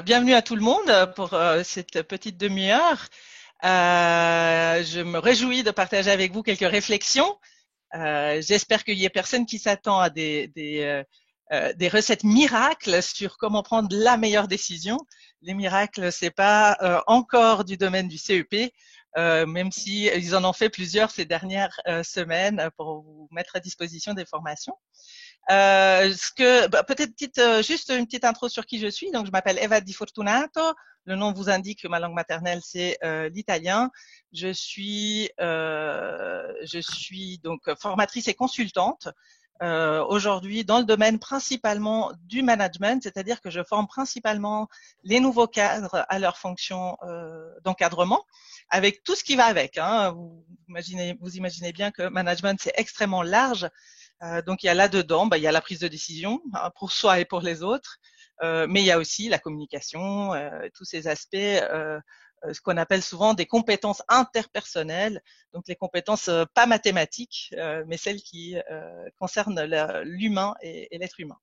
Bienvenue à tout le monde pour cette petite demi-heure. Je me réjouis de partager avec vous quelques réflexions. J'espère qu'il y ait personne qui s'attend à des recettes miracles sur comment prendre la meilleure décision. Les miracles, c'est pas encore du domaine du CEP, même si ils en ont fait plusieurs ces dernières semaines pour vous mettre à disposition des formations. Peut-être juste une petite intro sur qui je suis. Donc, je m'appelle Eva Di Fortunato. Le nom vous indique que ma langue maternelle c'est l'italien. Je suis donc formatrice et consultante. Aujourd'hui dans le domaine principalement du management, c'est-à-dire que je forme principalement les nouveaux cadres à leur fonction d'encadrement, avec tout ce qui va avec. Hein. Vous imaginez bien que management c'est extrêmement large. Donc il y a là-dedans, il y a la prise de décision pour soi et pour les autres, mais il y a aussi la communication, tous ces aspects, ce qu'on appelle souvent des compétences interpersonnelles, donc les compétences pas mathématiques, mais celles qui concernent l'humain et l'être humain.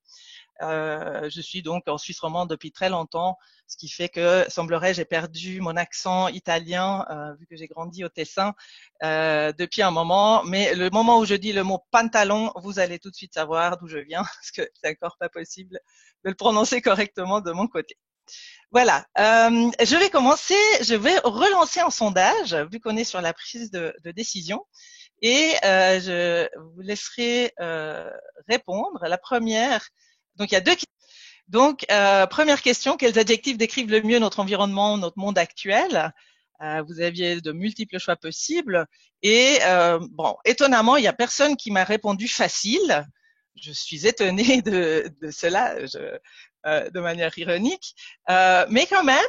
Je suis donc en Suisse romande depuis très longtemps, ce qui fait que, semblerait, j'ai perdu mon accent italien, vu que j'ai grandi au Tessin, depuis un moment. Mais le moment où je dis le mot pantalon, vous allez tout de suite savoir d'où je viens, parce que c'est encore pas possible de le prononcer correctement de mon côté. Voilà, je vais commencer, je vais relancer un sondage, vu qu'on est sur la prise de décision, et je vous laisserai répondre. La première, donc il y a deux questions. Donc, première question, quels adjectifs décrivent le mieux notre environnement, notre monde actuel? Vous aviez de multiples choix possibles. Et bon, étonnamment, il n'y a personne qui m'a répondu facile. Je suis étonnée de cela, de manière ironique. Mais quand même,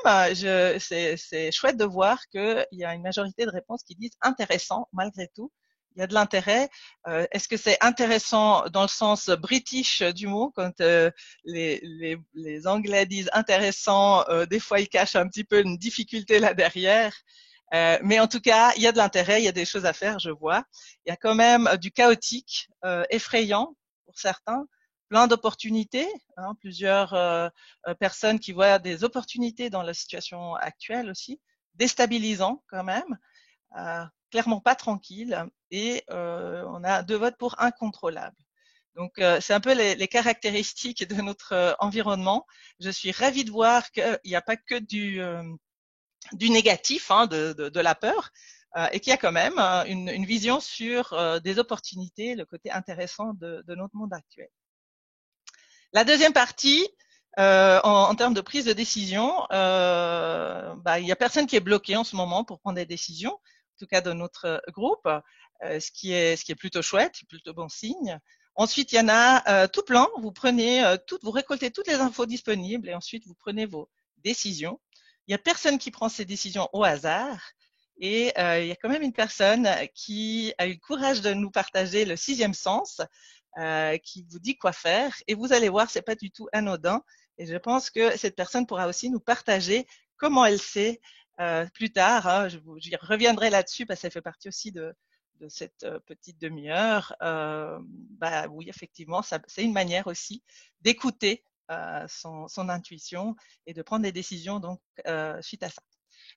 c'est chouette de voir qu'il y a une majorité de réponses qui disent intéressant malgré tout. Il y a de l'intérêt. Est-ce que c'est intéressant dans le sens british du mot, quand les Anglais disent intéressant, des fois ils cachent un petit peu une difficulté là derrière. Mais en tout cas, il y a de l'intérêt, il y a des choses à faire, je vois. Il y a quand même du chaotique, effrayant pour certains, plein d'opportunités, hein, plusieurs personnes qui voient des opportunités dans la situation actuelle aussi, déstabilisant quand même. Clairement pas tranquille, et on a 2 votes pour incontrôlable. Donc c'est un peu les caractéristiques de notre environnement. Je suis ravie de voir qu'il n'y a pas que du négatif, hein, de la peur, et qu'il y a quand même une vision sur des opportunités, le côté intéressant de notre monde actuel. La deuxième partie, en termes de prise de décision, il y a personne qui est bloqué en ce moment pour prendre des décisions, en tout cas de notre groupe, ce qui est plutôt chouette, plutôt bon signe. Ensuite, il y en a tout plein. Vous prenez vous récoltez toutes les infos disponibles et ensuite vous prenez vos décisions. Il y a personne qui prend ses décisions au hasard. Et il y a quand même une personne qui a eu le courage de nous partager le 6e sens, qui vous dit quoi faire. Et vous allez voir, c'est pas du tout anodin. Et je pense que cette personne pourra aussi nous partager comment elle fait plus tard. Hein, j'y reviendrai là-dessus parce que ça fait partie aussi de cette petite demi-heure. Oui, effectivement, c'est une manière aussi d'écouter son intuition et de prendre des décisions donc suite à ça.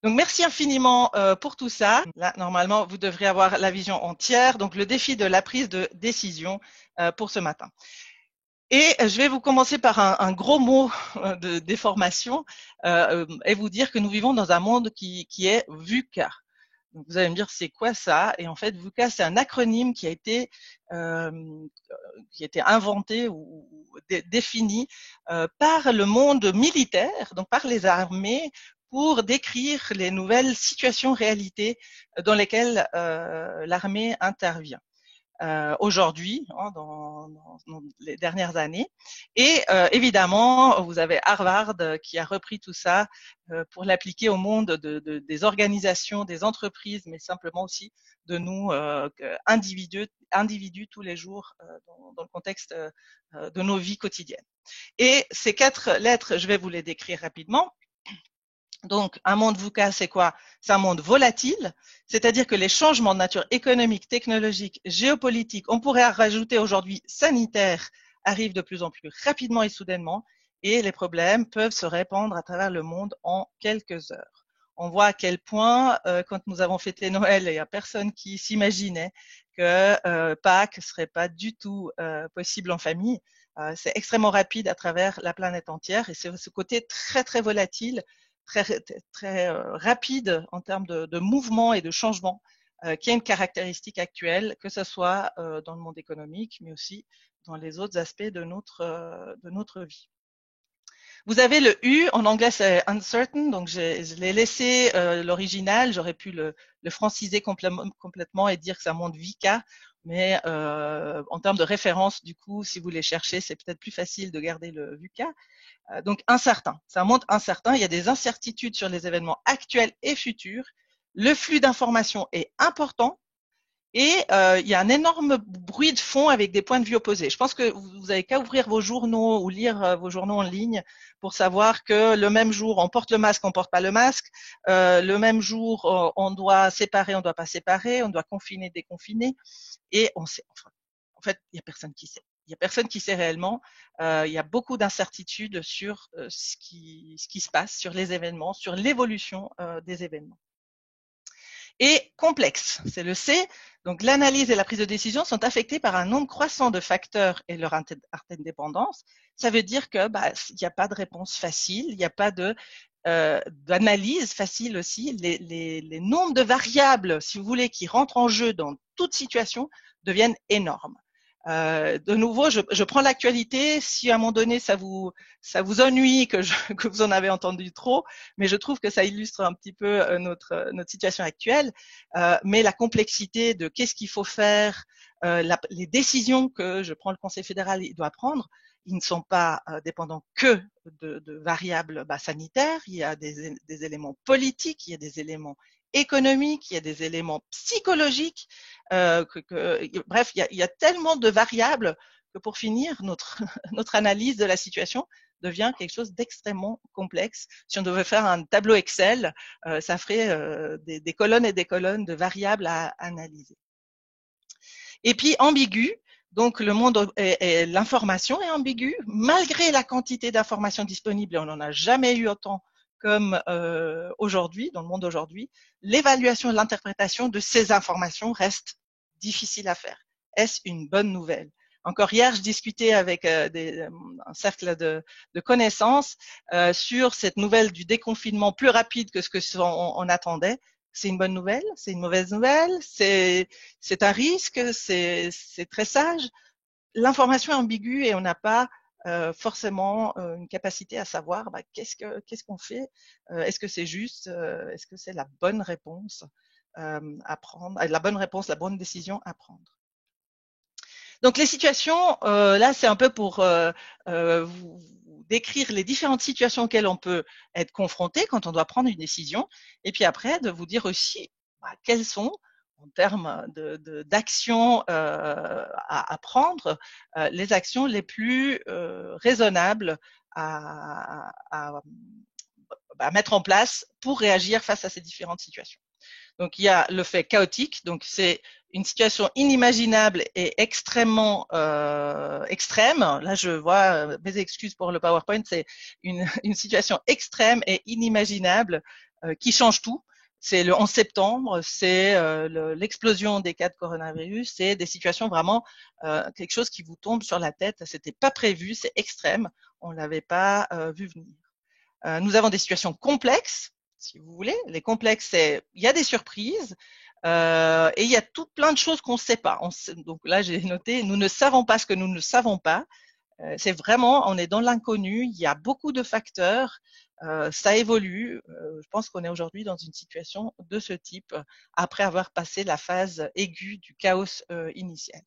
Donc, merci infiniment pour tout ça. Là, normalement, vous devrez avoir la vision entière. Donc, le défi de la prise de décision pour ce matin. Et je vais vous commencer par un gros mot de déformation et vous dire que nous vivons dans un monde qui est VUCA. Donc, vous allez me dire, c'est quoi ça? Et en fait, VUCA, c'est un acronyme qui a été inventé ou défini par le monde militaire, donc par les armées, pour décrire les nouvelles situations, réalités dans lesquelles l'armée intervient. Aujourd'hui, hein, dans les dernières années. Et évidemment, vous avez Harvard qui a repris tout ça pour l'appliquer au monde des organisations, des entreprises, mais simplement aussi de nous, individus tous les jours dans le contexte de nos vies quotidiennes. Et ces 4 lettres, je vais vous les décrire rapidement. Donc, un monde VUCA, c'est quoi? C'est un monde volatile, c'est-à-dire que les changements de nature économique, technologique, géopolitique, on pourrait rajouter aujourd'hui sanitaire, arrivent de plus en plus rapidement et soudainement. et les problèmes peuvent se répandre à travers le monde en quelques heures. On voit à quel point, quand nous avons fêté Noël, il n'y a personne qui s'imaginait que Pâques serait pas du tout possible en famille. C'est extrêmement rapide à travers la planète entière et c'est ce côté très très volatile, très rapide en termes de mouvement et de changement qui est une caractéristique actuelle, que ce soit dans le monde économique, mais aussi dans les autres aspects de notre vie. Vous avez le U, en anglais c'est uncertain, donc je l'ai laissé l'original, j'aurais pu le franciser complètement et dire que c'est un monde VICA, mais en termes de référence, du coup, si vous les cherchez, c'est peut-être plus facile de garder le VUCA. Donc incertain, c'est un monde incertain, il y a des incertitudes sur les événements actuels et futurs, le flux d'informations est important, et il y a un énorme bruit de fond avec des points de vue opposés. Je pense que vous avez qu'à ouvrir vos journaux ou lire vos journaux en ligne pour savoir que le même jour, on porte le masque, on porte pas le masque. Le même jour, on doit séparer, on doit pas séparer, on doit confiner, déconfiner. Et on sait, enfin, en fait, il y a personne qui sait. Il y a personne qui sait réellement. Il y a beaucoup d'incertitudes sur ce qui se passe, sur les événements, sur l'évolution des événements. Et complexe, c'est le C. Donc l'analyse et la prise de décision sont affectées par un nombre croissant de facteurs et leur interdépendance. Ça veut dire que il n'y a pas de réponse facile, il n'y a pas d'analyse facile aussi. Les nombres de variables, si vous voulez, qui rentrent en jeu dans toute situation deviennent énormes. De nouveau, je prends l'actualité. Si à un moment donné ça vous ennuie que vous en avez entendu trop, mais je trouve que ça illustre un petit peu notre situation actuelle. Mais la complexité de qu'est-ce qu'il faut faire, les décisions que je prends le Conseil fédéral doit prendre, ils ne sont pas dépendants que de variables sanitaires. Il y a des éléments politiques, il y a des éléments économiques, il y a des éléments psychologiques. Bref, il y a tellement de variables que pour finir, notre analyse de la situation devient quelque chose d'extrêmement complexe. Si on devait faire un tableau Excel, ça ferait des colonnes et des colonnes de variables à analyser. Et puis ambigu, donc le monde et l'information est ambiguë, malgré la quantité d'informations disponibles, et on n'en a jamais eu autant comme aujourd'hui, dans le monde d'aujourd'hui, l'évaluation et l'interprétation de ces informations reste difficile à faire. Est-ce une bonne nouvelle? Encore hier, je discutais avec un cercle de connaissances sur cette nouvelle du déconfinement plus rapide que ce on attendait. C'est une bonne nouvelle? C'est une mauvaise nouvelle? C'est un risque? C'est très sage? L'information est ambiguë et on n'a pas forcément une capacité à savoir qu'est-ce qu'on fait, est-ce que c'est juste, est-ce que c'est la bonne réponse à prendre, la bonne réponse, la bonne décision à prendre. Donc les situations, là c'est un peu pour vous décrire les différentes situations auxquelles on peut être confronté quand on doit prendre une décision, et puis après de vous dire aussi quelles sont en termes d'actions à prendre, les actions les plus raisonnables à mettre en place pour réagir face à ces différentes situations. Donc il y a le fait chaotique, donc c'est une situation inimaginable et extrêmement extrême. Là, je vois, mes excuses pour le PowerPoint, c'est une situation extrême et inimaginable qui change tout. C'est le 11 septembre, c'est l'explosion des cas de coronavirus, c'est des situations vraiment quelque chose qui vous tombe sur la tête. C'était pas prévu, c'est extrême, on l'avait pas vu venir. Nous avons des situations complexes, si vous voulez. Les complexes, c'est il y a des surprises et il y a tout plein de choses qu'on ne sait pas. Donc là, j'ai noté, nous ne savons pas ce que nous ne savons pas. C'est vraiment, on est dans l'inconnu. Il y a beaucoup de facteurs. Ça évolue. Je pense qu'on est aujourd'hui dans une situation de ce type après avoir passé la phase aiguë du chaos initial.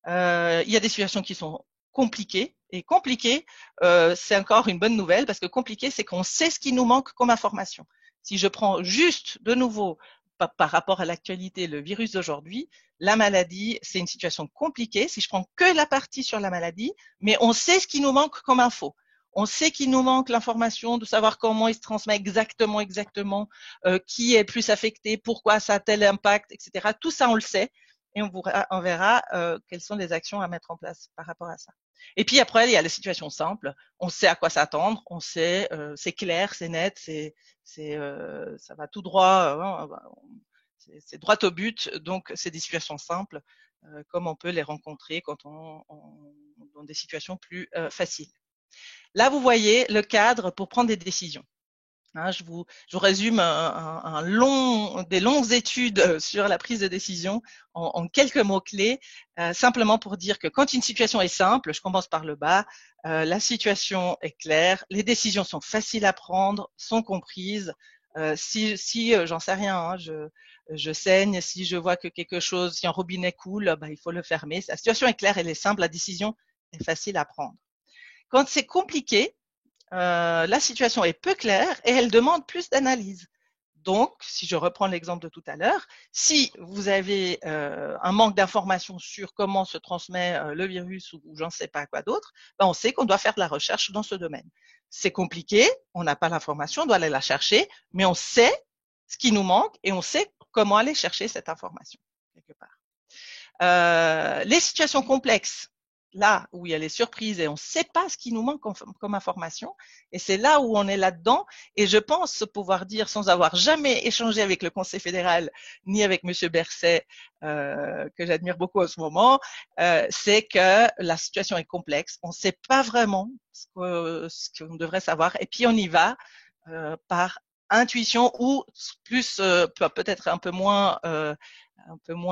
Il y a des situations qui sont compliquées. Et compliqué, c'est encore une bonne nouvelle parce que compliqué, c'est qu'on sait ce qui nous manque comme information. Si je prends juste de nouveau par rapport à l'actualité, le virus d'aujourd'hui, la maladie, c'est une situation compliquée. Si je prends que la partie sur la maladie, mais on sait ce qui nous manque comme info. On sait qu'il nous manque l'information de savoir comment il se transmet exactement, qui est plus affecté, pourquoi ça a tel impact, etc. Tout ça, on le sait. et on verra quelles sont les actions à mettre en place par rapport à ça. Et puis après, il y a les situations simples. On sait à quoi s'attendre, on sait, c'est clair, c'est net, ça va tout droit, c'est droit au but. Donc, c'est des situations simples, comme on peut les rencontrer quand on dans des situations plus faciles. Là, vous voyez le cadre pour prendre des décisions. Hein, je vous résume des longues études sur la prise de décision en quelques mots-clés, simplement pour dire que quand une situation est simple, je commence par le bas, la situation est claire, les décisions sont faciles à prendre, sont comprises. Si j'en sais rien, hein, je saigne, si je vois que quelque chose, si un robinet coule, il faut le fermer. La situation est claire, elle est simple, la décision est facile à prendre. Quand c'est compliqué, la situation est peu claire et elle demande plus d'analyse. Donc, si je reprends l'exemple de tout à l'heure, si vous avez un manque d'informations sur comment se transmet le virus ou j'en sais pas quoi d'autre, on sait qu'on doit faire de la recherche dans ce domaine. C'est compliqué, on n'a pas l'information, on doit aller la chercher, mais on sait ce qui nous manque et on sait comment aller chercher cette information quelque part. Les situations complexes, là où il y a les surprises et on ne sait pas ce qui nous manque comme information, et c'est là où on est là-dedans, et je pense pouvoir dire, sans avoir jamais échangé avec le Conseil fédéral, ni avec Monsieur Berset, que j'admire beaucoup en ce moment, c'est que la situation est complexe, on ne sait pas vraiment ce qu'on devrait savoir, et puis on y va par intuition ou plus peut-être un peu moins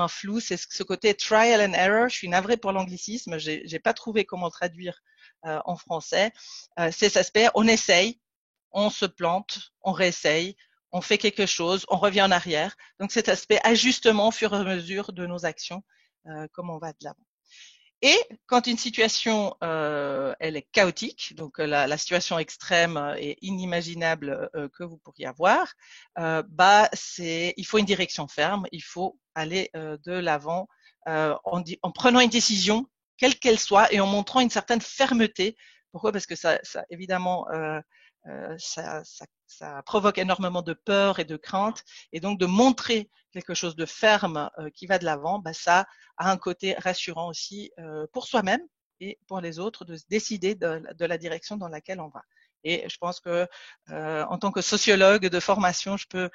flou, c'est ce côté trial and error. Je suis navrée pour l'anglicisme, j'ai pas trouvé comment traduire en français. C'est cet aspect, on essaye, on se plante, on réessaye, on fait quelque chose, on revient en arrière. Donc cet aspect ajustement au fur et à mesure de nos actions, comme on va de l'avant. Et quand une situation elle est chaotique, donc la situation extrême et inimaginable que vous pourriez avoir, il faut une direction ferme, il faut aller de l'avant en prenant une décision, quelle qu'elle soit, et en montrant une certaine fermeté. Pourquoi? Parce que ça évidemment, ça provoque énormément de peur et de crainte, et donc de montrer quelque chose de ferme qui va de l'avant, ça a un côté rassurant aussi pour soi-même et pour les autres de se décider de la direction dans laquelle on va. Et je pense que en tant que sociologue de formation, je peux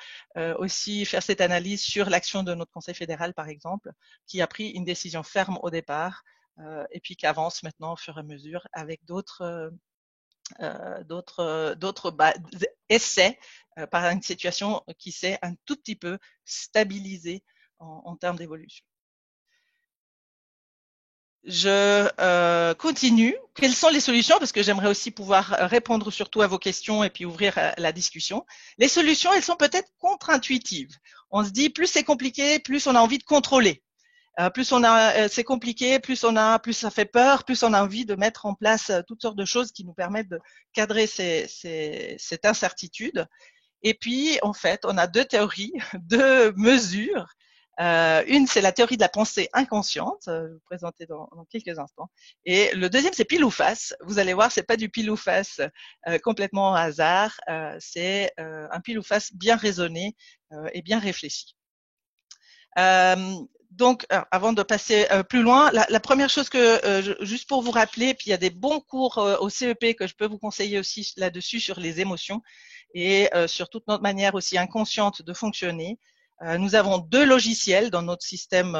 aussi faire cette analyse sur l'action de notre Conseil fédéral, par exemple, qui a pris une décision ferme au départ et puis qui avance maintenant au fur et à mesure avec d'autres essais par une situation qui s'est un tout petit peu stabilisée en termes d'évolution. Je continue. Quelles sont les solutions? Parce que j'aimerais aussi pouvoir répondre surtout à vos questions et puis ouvrir la discussion. Les solutions, elles sont peut-être contre-intuitives. On se dit, plus c'est compliqué, plus on a envie de contrôler. Plus c'est compliqué, plus ça fait peur, plus on a envie de mettre en place toutes sortes de choses qui nous permettent de cadrer cette incertitude. Et puis, en fait, on a deux théories, deux mesures. Une, c'est la théorie de la pensée inconsciente, je vais vous présenter dans quelques instants. Et le deuxième, c'est pile ou face. Vous allez voir, c'est pas du pile ou face complètement au hasard. C'est un pile ou face bien raisonné et bien réfléchi. Donc, avant de passer plus loin, la première chose que, juste pour vous rappeler, puis il y a des bons cours au CEP que je peux vous conseiller aussi là-dessus sur les émotions et sur toute notre manière aussi inconsciente de fonctionner. Nous avons deux logiciels dans notre système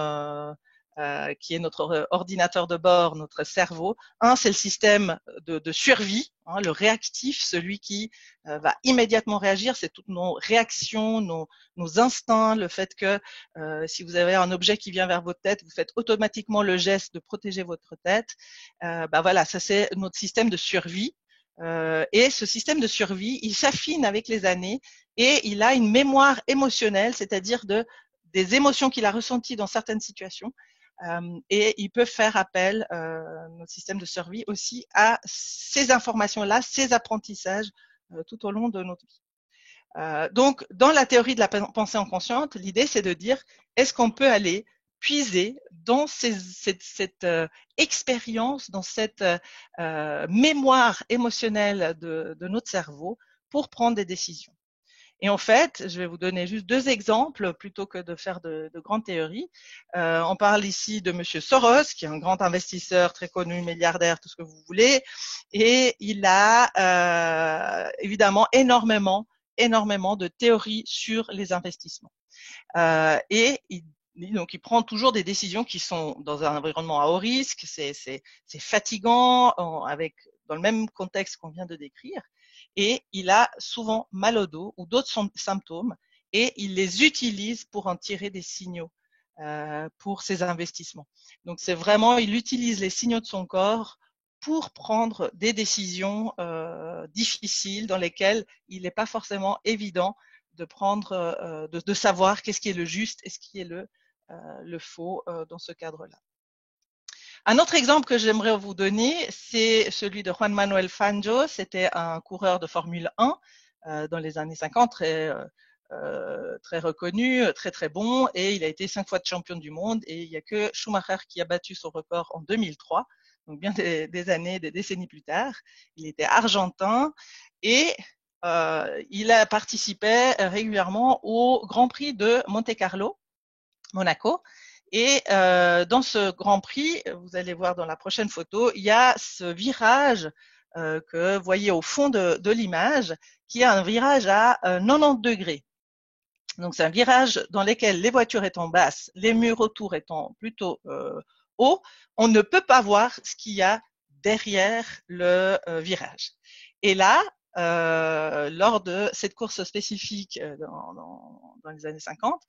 qui est notre ordinateur de bord, notre cerveau. Un, c'est le système de survie, hein, le réactif, celui qui va immédiatement réagir. C'est toutes nos réactions, nos instincts, le fait que si vous avez un objet qui vient vers votre tête, vous faites automatiquement le geste de protéger votre tête. Voilà, ça c'est notre système de survie. Et ce système de survie, il s'affine avec les années et il a une mémoire émotionnelle, c'est-à-dire des émotions qu'il a ressenties dans certaines situations. Et il peut faire appel, notre système de survie aussi, à ces informations-là, ces apprentissages tout au long de notre vie. Donc, dans la théorie de la pensée inconsciente, l'idée c'est de dire, est-ce qu'on peut aller puiser dans cette expérience, dans cette mémoire émotionnelle de notre cerveau pour prendre des décisions. Et en fait, je vais vous donner juste deux exemples plutôt que de faire de grandes théories. On parle ici de Monsieur Soros, qui est un grand investisseur très connu, milliardaire, tout ce que vous voulez, et il a évidemment énormément de théories sur les investissements. Et donc, il prend toujours des décisions qui sont dans un environnement à haut risque, c'est fatigant, dans le même contexte qu'on vient de décrire, et il a souvent mal au dos ou d'autres symptômes, et il les utilise pour en tirer des signaux pour ses investissements. Donc, c'est vraiment, il utilise les signaux de son corps pour prendre des décisions difficiles dans lesquelles il n'est pas forcément évident de prendre, de savoir qu'est-ce qui est le juste et ce qui est le faux dans ce cadre-là. Un autre exemple que j'aimerais vous donner, c'est celui de Juan Manuel Fangio. C'était un coureur de Formule 1 dans les années 50, très reconnu, très bon, et il a été 5 fois de champion du monde, et il n'y a que Schumacher qui a battu son record en 2003, donc bien des années, des décennies plus tard. Il était argentin, et il a participé régulièrement au Grand Prix de Monte-Carlo, Monaco. Et dans ce Grand Prix, vous allez voir dans la prochaine photo, il y a ce virage que vous voyez au fond de l'image, qui est un virage à 90 degrés. Donc c'est un virage dans lequel les voitures étant basses, les murs autour étant plutôt hauts, on ne peut pas voir ce qu'il y a derrière le virage. Et là, lors de cette course spécifique dans les années 50,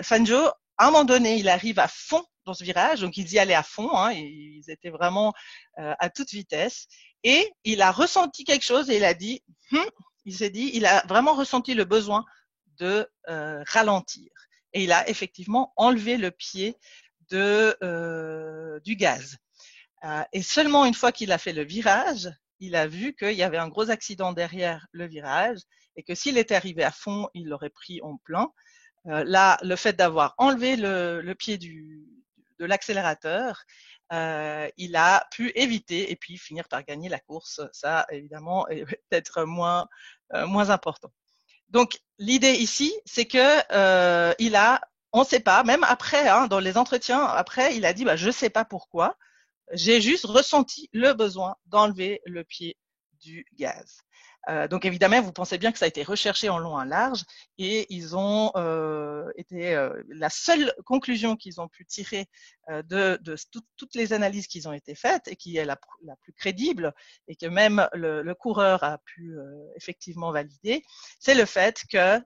Fangio, à un moment donné, il arrive à fond dans ce virage, donc ils y allaient à fond, hein, ils étaient vraiment à toute vitesse, et il a ressenti quelque chose et il a dit, il s'est dit, il a vraiment ressenti le besoin de ralentir. Et il a effectivement enlevé le pied du gaz. Et seulement une fois qu'il a fait le virage, il a vu qu'il y avait un gros accident derrière le virage et que s'il était arrivé à fond, il l'aurait pris en plein. Là, le fait d'avoir enlevé le pied de l'accélérateur, il a pu éviter et puis finir par gagner la course. Ça, évidemment, est peut-être moins important. Donc, l'idée ici, c'est que on ne sait pas, même après, hein, dans les entretiens, après, il a dit, je ne sais pas pourquoi, j'ai juste ressenti le besoin d'enlever le pied du gaz. Donc évidemment, vous pensez bien que ça a été recherché en long et en large, et ils ont été la seule conclusion qu'ils ont pu tirer de toutes les analyses qui ont été faites et qui est la plus crédible et que même le coureur a pu effectivement valider, c'est le fait que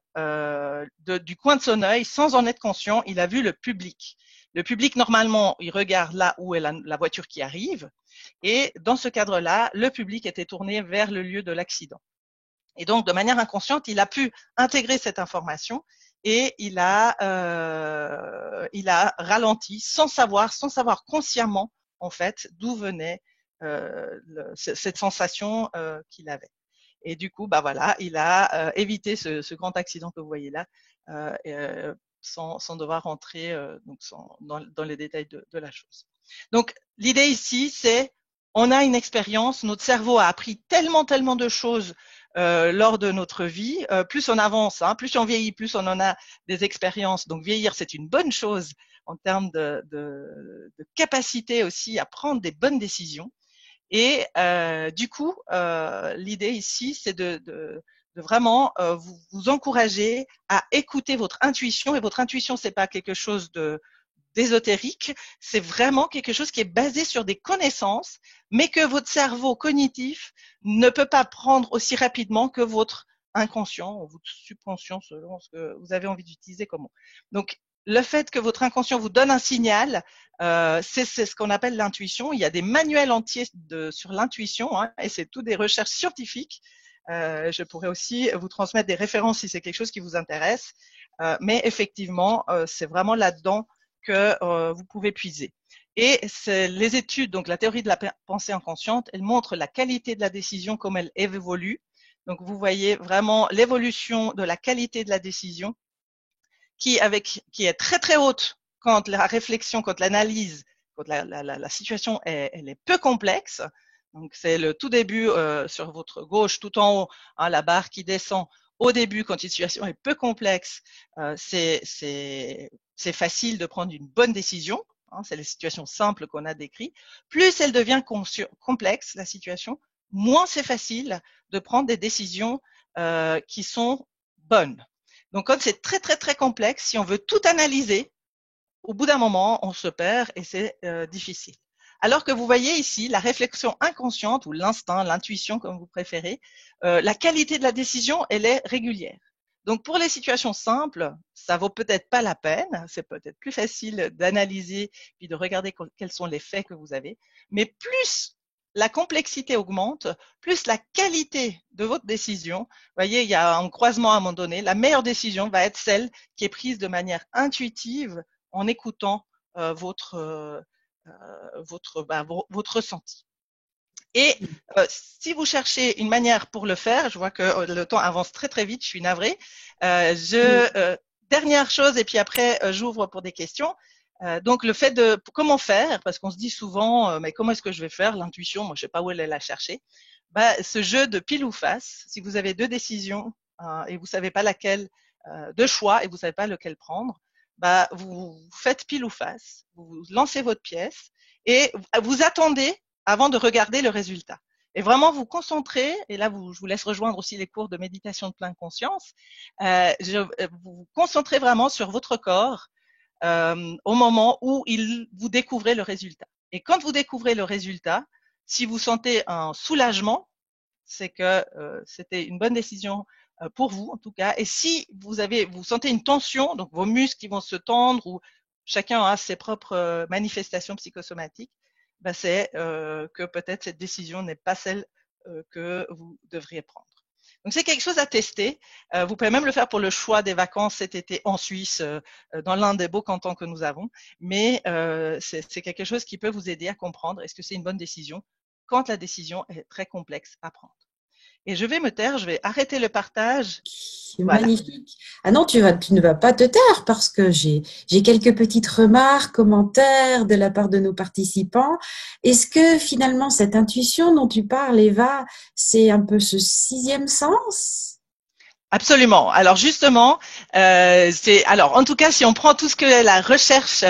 du coin de son œil, sans en être conscient, il a vu le public. Le public, normalement, il regarde là où est la voiture qui arrive. Et dans ce cadre-là, le public était tourné vers le lieu de l'accident. Et donc, de manière inconsciente, il a pu intégrer cette information et il a ralenti sans savoir consciemment, en fait, d'où venait cette sensation qu'il avait. Et du coup, voilà, il a évité ce grand accident que vous voyez là, sans devoir rentrer dans les détails de la chose. Donc, l'idée ici, c'est on a une expérience, notre cerveau a appris tellement de choses lors de notre vie. Plus on avance, hein, plus on vieillit, plus on en a des expériences. Donc, vieillir, c'est une bonne chose en termes de capacité aussi à prendre des bonnes décisions. Et du coup, l'idée ici, c'est de vraiment vous encourager à écouter votre intuition. Et votre intuition, c'est pas quelque chose d'ésotérique, c'est vraiment quelque chose qui est basé sur des connaissances, mais que votre cerveau cognitif ne peut pas prendre aussi rapidement que votre inconscient ou votre subconscient, selon ce que vous avez envie d'utiliser comme mot. Donc, le fait que votre inconscient vous donne un signal, c'est ce qu'on appelle l'intuition. Il y a des manuels entiers sur l'intuition, hein, et c'est tout des recherches scientifiques. Je pourrais aussi vous transmettre des références si c'est quelque chose qui vous intéresse. Mais effectivement, c'est vraiment là-dedans que vous pouvez puiser. Et les études, donc la théorie de la pensée inconsciente, elle montre la qualité de la décision comme elle évolue. Donc vous voyez vraiment l'évolution de la qualité de la décision qui est très haute quand la réflexion, quand l'analyse, quand la situation elle est peu complexe. Donc c'est le tout début sur votre gauche, tout en haut, hein, la barre qui descend. Au début, quand une situation est peu complexe, c'est facile de prendre une bonne décision. Hein, c'est les situations simples qu'on a décrites. Plus elle devient complexe, la situation, moins c'est facile de prendre des décisions qui sont bonnes. Donc, quand c'est très, très, très complexe, si on veut tout analyser, au bout d'un moment, on se perd et c'est difficile. Alors que vous voyez ici, la réflexion inconsciente ou l'instinct, l'intuition comme vous préférez, la qualité de la décision, elle est régulière. Donc pour les situations simples, ça vaut peut-être pas la peine, c'est peut-être plus facile d'analyser puis de regarder quels sont les faits que vous avez, mais plus la complexité augmente, plus la qualité de votre décision, vous voyez, il y a un croisement à un moment donné, la meilleure décision va être celle qui est prise de manière intuitive en écoutant votre ressenti. Et si vous cherchez une manière pour le faire, je vois que le temps avance très très vite, je suis navrée. Dernière chose, et puis après j'ouvre pour des questions. Donc le fait de comment faire, parce qu'on se dit souvent, mais comment est-ce que je vais faire l'intuition, moi je sais pas où elle est la chercher. Ce jeu de pile ou face, si vous avez deux décisions et vous savez pas laquelle, deux choix et vous savez pas lequel prendre, vous faites pile ou face, vous lancez votre pièce et vous attendez avant de regarder le résultat. Et vraiment vous concentrez, et là je vous laisse rejoindre aussi les cours de méditation de pleine conscience, vous vous concentrez vraiment sur votre corps au moment où vous découvrez le résultat. Et quand vous découvrez le résultat, si vous sentez un soulagement, c'est que c'était une bonne décision pour vous en tout cas. Et si vous sentez une tension, donc vos muscles qui vont se tendre ou chacun a ses propres manifestations psychosomatiques, c'est que peut-être cette décision n'est pas celle que vous devriez prendre. Donc c'est quelque chose à tester. Vous pouvez même le faire pour le choix des vacances cet été en Suisse, dans l'un des beaux cantons que nous avons. Mais c'est quelque chose qui peut vous aider à comprendre est-ce que c'est une bonne décision quand la décision est très complexe à prendre. Et je vais me taire, je vais arrêter le partage. C'est Voilà. magnifique. Ah non, tu ne vas pas te taire parce que j'ai quelques petites remarques, commentaires de la part de nos participants. Est-ce que finalement cette intuition dont tu parles, Eva, c'est un peu ce sixième sens? Absolument. Alors justement, en tout cas si on prend tout ce que est la recherche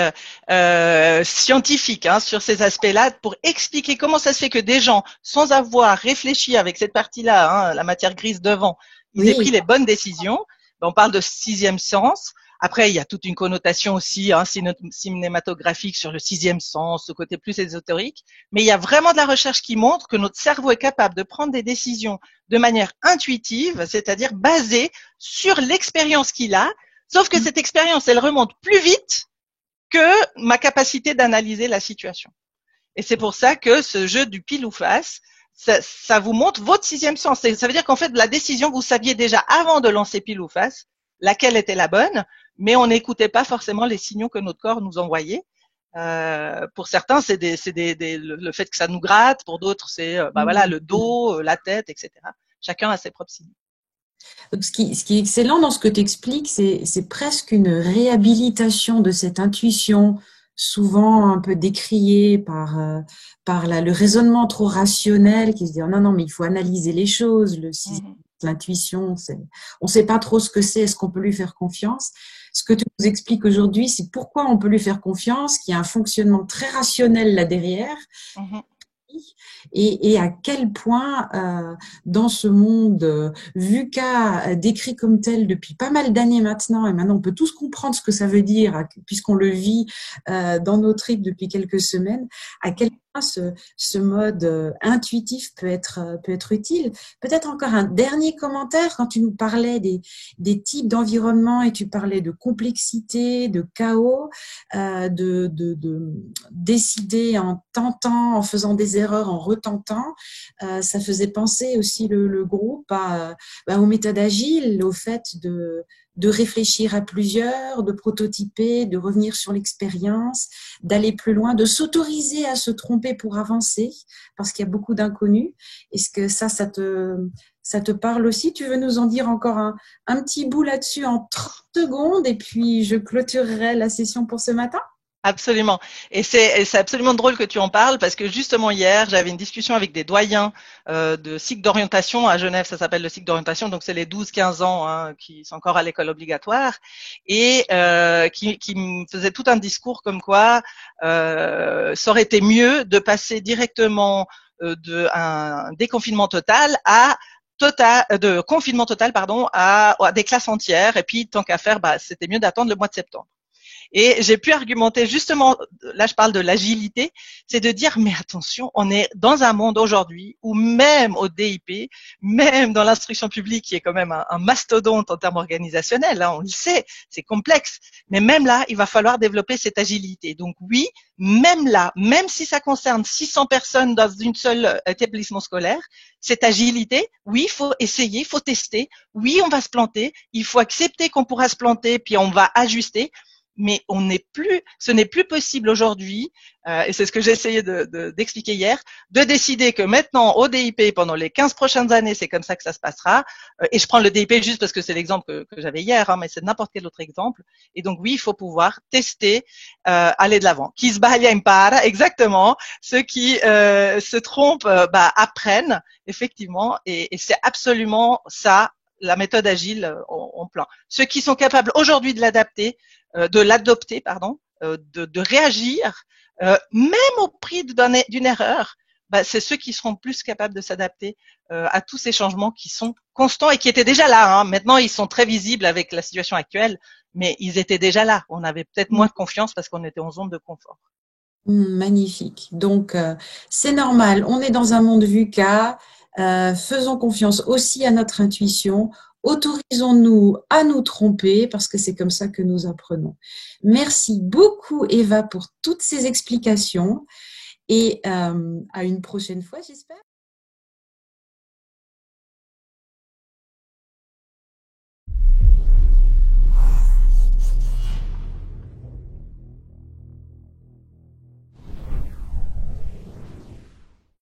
scientifique sur ces aspects-là pour expliquer comment ça se fait que des gens sans avoir réfléchi avec cette partie-là, la matière grise devant, ils aient pris Oui. les bonnes décisions. On parle de sixième sens. Après, il y a toute une connotation aussi cinématographique sur le sixième sens, ce côté plus ésotérique. Mais il y a vraiment de la recherche qui montre que notre cerveau est capable de prendre des décisions de manière intuitive, c'est-à-dire basée sur l'expérience qu'il a, sauf que cette expérience, elle remonte plus vite que ma capacité d'analyser la situation. Et c'est pour ça que ce jeu du pile ou face, ça vous montre votre sixième sens. Ça veut dire qu'en fait, la décision, vous saviez déjà avant de lancer pile ou face laquelle était la bonne, mais on n'écoutait pas forcément les signaux que notre corps nous envoyait. Pour certains, c'est le fait que ça nous gratte. Pour d'autres, c'est le dos, la tête, etc. Chacun a ses propres signaux. Donc, ce qui est excellent dans ce que tu expliques, c'est presque une réhabilitation de cette intuition, souvent un peu décriée par le raisonnement trop rationnel qui se dit oh non, non, mais il faut analyser les choses. L'intuition, on ne sait pas trop ce que c'est, est-ce qu'on peut lui faire confiance? Ce que tu nous expliques aujourd'hui, c'est pourquoi on peut lui faire confiance, qu'il y a un fonctionnement très rationnel là derrière. Mm-hmm. Et à quel point dans ce monde VUCA décrit comme tel depuis pas mal d'années maintenant, et maintenant on peut tous comprendre ce que ça veut dire puisqu'on le vit dans nos tripes depuis quelques semaines, à quel point ce mode intuitif peut être utile. Peut-être encore un dernier commentaire quand tu nous parlais des types d'environnement et tu parlais de complexité, de chaos, de décider en tentant, en faisant des erreurs, en retentant. Ça faisait penser aussi le groupe aux méthodes agiles, au fait de réfléchir à plusieurs, de prototyper, de revenir sur l'expérience, d'aller plus loin, de s'autoriser à se tromper pour avancer, parce qu'il y a beaucoup d'inconnus. Est-ce que ça te parle aussi? Tu veux nous en dire encore un petit bout là-dessus en 30 secondes et puis je clôturerai la session pour ce matin? Absolument. Et c'est absolument drôle que tu en parles parce que justement hier, j'avais une discussion avec des doyens de cycle d'orientation à Genève, ça s'appelle le cycle d'orientation, donc c'est les 12-15 ans hein, qui sont encore à l'école obligatoire et qui me faisaient tout un discours comme quoi ça aurait été mieux de passer directement de un déconfinement total à de confinement total pardon à des classes entières et puis tant qu'à faire bah c'était mieux d'attendre le mois de septembre. Et j'ai pu argumenter justement, là je parle de l'agilité, c'est de dire mais attention, on est dans un monde aujourd'hui où même au DIP, même dans l'instruction publique qui est quand même un mastodonte en termes organisationnels, hein, on le sait, c'est complexe, mais même là, il va falloir développer cette agilité. Donc oui, même là, même si ça concerne 600 personnes dans une seule établissement scolaire, cette agilité, oui, il faut essayer, il faut tester, oui, on va se planter, il faut accepter qu'on pourra se planter, puis on va ajuster, mais ce n'est plus possible aujourd'hui, et c'est ce que j'ai essayé d'expliquer hier, de décider que maintenant au DIP pendant les 15 prochaines années, c'est comme ça que ça se passera. Et je prends le DIP juste parce que c'est l'exemple que j'avais hier, hein, mais c'est n'importe quel autre exemple. Et donc oui, il faut pouvoir tester, aller de l'avant. Qui se sbaglia impara, exactement. Ceux qui se trompent, apprennent effectivement, et c'est absolument ça. La méthode agile en plan. Ceux qui sont capables aujourd'hui de l'adopter, pardon, de réagir, même au prix d'une erreur, c'est ceux qui seront plus capables de s'adapter à tous ces changements qui sont constants et qui étaient déjà là. Hein. Maintenant, ils sont très visibles avec la situation actuelle, mais ils étaient déjà là. On avait peut-être moins de confiance parce qu'on était en zone de confort. Magnifique. Donc, c'est normal. On est dans un monde VUCA. Faisons confiance aussi à notre intuition. Autorisons-nous à nous tromper parce que c'est comme ça que nous apprenons. Merci beaucoup, Eva, pour toutes ces explications et à une prochaine fois, j'espère.